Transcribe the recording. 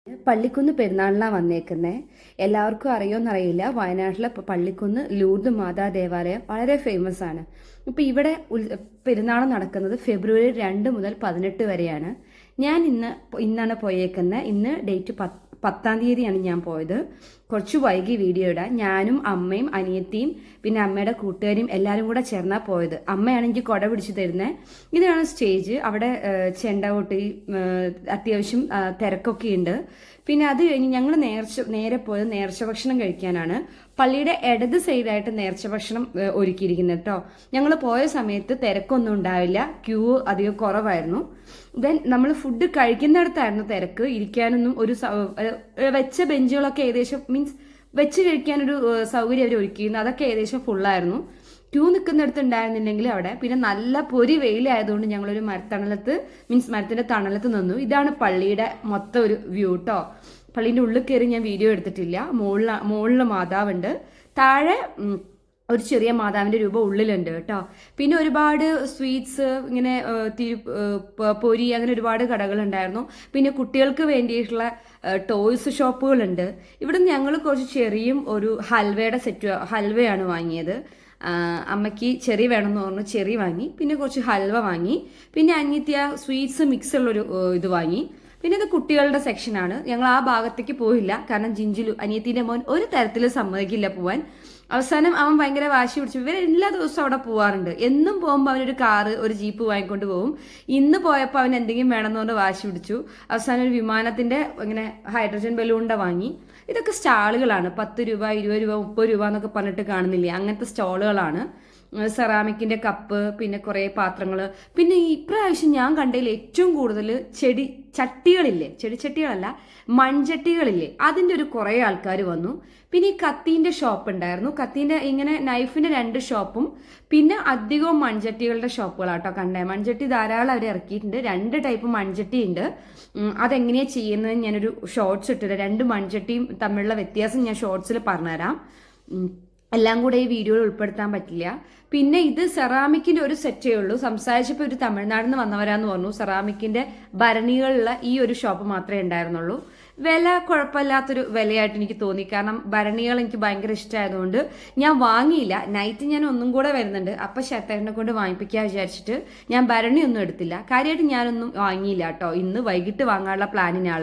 പള്ളിക്കുന്ന് പെരുന്നാളിനാണ് വന്നേക്കുന്നത്. എല്ലാവർക്കും അറിയുമെന്നറിയില്ല, വയനാട്ടിലെ പള്ളിക്കുന്ന് ലൂർദ് മാതാ ദേവാലയം വളരെ ഫേമസ് ആണ്. ഇപ്പോൾ ഇവിടെ പെരുന്നാൾ നടക്കുന്നത് ഫെബ്രുവരി 2 മുതൽ 18 വരെയാണ്. ഞാൻ ഇന്നാണ് പോയേക്കുന്നത്. ഇന്ന് ഡേറ്റ് 10-ാം തീയതിയാണ് ഞാൻ പോയത്. കുറച്ച് വൈകി വീഡിയോ ഇടാൻ. ഞാനും അമ്മയും അനിയത്തിയും പിന്നെ അമ്മയുടെ കൂട്ടുകാരും എല്ലാവരും കൂടെ ചേർന്നാണ് പോയത്. അമ്മയാണെങ്കിൽ കുട പിടിച്ചു തരുന്നത്. ഇതാണ് സ്റ്റേജ്. അവിടെ ചെണ്ട കൊട്ടി അത്യാവശ്യം തിരക്കൊക്കെ ഉണ്ട്. പിന്നെ അത് കഴിഞ്ഞ് ഞങ്ങൾ നേരെ പോയത് നേർച്ച ഭക്ഷണം കഴിക്കാനാണ്. പള്ളിയുടെ ഇടത് സൈഡായിട്ട് നേർച്ച ഭക്ഷണം ഒരുക്കിയിരിക്കുന്നത് കേട്ടോ. ഞങ്ങൾ പോയ സമയത്ത് തിരക്കൊന്നും ഉണ്ടാവില്ല, ക്യൂ അധികം കുറവായിരുന്നു. ദെൻ നമ്മൾ ഫുഡ് കഴിക്കുന്നിടത്തായിരുന്നു തിരക്ക്. ഇരിക്കാനൊന്നും ഒരു വെച്ച ബെഞ്ചുകളൊക്കെ ഏകദേശം മീൻസ് വെച്ച് കഴിക്കാനൊരു സൗകര്യം അവർ ഒരുക്കിയിരുന്നു. അതൊക്കെ ഏകദേശം ഫുള്ളായിരുന്നു. ക്യൂ നിൽക്കുന്നിടത്ത് ഉണ്ടായിരുന്നില്ലെങ്കിൽ അവിടെ പിന്നെ നല്ല പൊരി വെയിലായതുകൊണ്ട് ഞങ്ങളൊരു മരത്തിന്റെ തണലത്ത് നിന്നു. ഇതാണ് പള്ളിയുടെ മൊത്തം ഒരു വ്യൂ കേട്ടോ. പള്ളീൻ്റെ ഉള്ളിൽ കയറി ഞാൻ വീഡിയോ എടുത്തിട്ടില്ല. മുകളിൽ മാതാവുണ്ട്, താഴെ ഒരു ചെറിയ മാതാവിന്റെ രൂപം ഉള്ളിലുണ്ട് കേട്ടോ. പിന്നെ ഒരുപാട് സ്വീറ്റ്സ് ഇങ്ങനെ പൊരി അങ്ങനെ ഒരുപാട് കടകളുണ്ടായിരുന്നു. പിന്നെ കുട്ടികൾക്ക് വേണ്ടിയിട്ടുള്ള ടോയ്സ് ഷോപ്പുകളുണ്ട്. ഇവിടെ ഞങ്ങൾ കുറച്ച് ചെറിയും ഒരു ഹൽവയാണ് വാങ്ങിയത്. അമ്മയ്ക്ക് ചെറി വേണമെന്ന് പറഞ്ഞു ചെറി വാങ്ങി. പിന്നെ കുറച്ച് ഹൽവ വാങ്ങി. പിന്നെ അനിയത്തിയ സ്വീറ്റ്സ് മിക്സ് ഉള്ളൊരു ഇത് വാങ്ങി. പിന്നെ ഇത് കുട്ടികളുടെ സെക്ഷനാണ്. ഞങ്ങൾ ആ ഭാഗത്തേക്ക് പോയില്ല, കാരണം അനിയത്തിന്റെ മോൻ ഒരു തരത്തിൽ സമ്മതിക്കില്ല പോവാൻ. അവസാനം അവൻ ഭയങ്കര വാശി പിടിച്ചു. ഇവർ എല്ലാ ദിവസവും അവിടെ പോവാറുണ്ട്. എന്നും പോകുമ്പോൾ അവനൊരു കാറ് ഒരു ജീപ്പ് വാങ്ങിക്കൊണ്ട് പോകും. ഇന്ന് പോയപ്പോൾ അവൻ എന്തെങ്കിലും വേണമെന്നുകൊണ്ട് വാശി പിടിച്ചു. അവസാനം ഒരു വിമാനത്തിന്റെ ഇങ്ങനെ ഹൈഡ്രജൻ ബലൂണിന്റെ വാങ്ങി. ഇതൊക്കെ സ്റ്റാളുകളാണ്. 10 രൂപ 20 രൂപ 30 രൂപ എന്നൊക്കെ പറഞ്ഞിട്ട് കാണുന്നില്ലേ, അങ്ങനത്തെ സ്റ്റാളുകളാണ്. സെറാമിക്കിന്റെ കപ്പ്, പിന്നെ കുറേ പാത്രങ്ങൾ. പിന്നെ ഇപ്രാവശ്യം ഞാൻ കണ്ടതിൽ ഏറ്റവും കൂടുതൽ ചെടിച്ചട്ടികളല്ല മൺചട്ടികളില്ലേ, അതിൻ്റെ ഒരു കുറേ ആൾക്കാർ വന്നു. പിന്നെ ഈ കത്തീൻ്റെ ഷോപ്പ് ഉണ്ടായിരുന്നു. കത്തീൻ്റെ ഇങ്ങനെ നൈഫിന്റെ 2 ഷോപ്പും പിന്നെ അധികവും മൺചട്ടികളുടെ ഷോപ്പുകളാട്ടോ കണ്ടേ. മൺചട്ടി ധാരാളം അവർ ഇറക്കിയിട്ടുണ്ട്. 2 ടൈപ്പ് മൺചട്ടി ഉണ്ട്. അതെങ്ങനെയാണ് ചെയ്യുന്നത് ഞാനൊരു ഷോർട്സ് ഇട്ടിട്ട് 2 മൺചട്ടിയും തമ്മിലുള്ള വ്യത്യാസം ഞാൻ ഷോർട്സിൽ പറഞ്ഞുതരാം. എല്ലാം കൂടെ ഈ വീഡിയോയിൽ ഉൾപ്പെടുത്താൻ പറ്റില്ല. പിന്നെ ഇത് സെറാമിക്കിന്റെ ഒരു സെറ്റേ ഉള്ളൂ. സംസാരിച്ചപ്പോൾ ഒരു തമിഴ്നാട്ടിൽ നിന്ന് വന്നവരാന്ന് പറഞ്ഞു. സെറാമിക്കിന്റെ ഭരണികളുള്ള ഈ ഒരു ഷോപ്പ് മാത്രമേ ഉണ്ടായിരുന്നുള്ളൂ. വില കുഴപ്പമില്ലാത്തൊരു വിലയായിട്ട് എനിക്ക് തോന്നി, കാരണം ഭരണികൾ എനിക്ക് ഭയങ്കര ഇഷ്ടമായതുകൊണ്ട് ഞാൻ വാങ്ങിയില്ല. നൈറ്റ് ഞാൻ ഒന്നും കൂടെ വരുന്നുണ്ട്, അപ്പം ശരത്തേട്ടനെ കൊണ്ട് വാങ്ങിപ്പിക്കാൻ വിചാരിച്ചിട്ട് ഞാൻ ഭരണിയൊന്നും എടുത്തില്ല. കാര്യമായിട്ട് ഞാനൊന്നും വാങ്ങിയില്ല കേട്ടോ. ഇന്ന് വൈകിട്ട് വാങ്ങാനുള്ള പ്ലാനിനാണ്.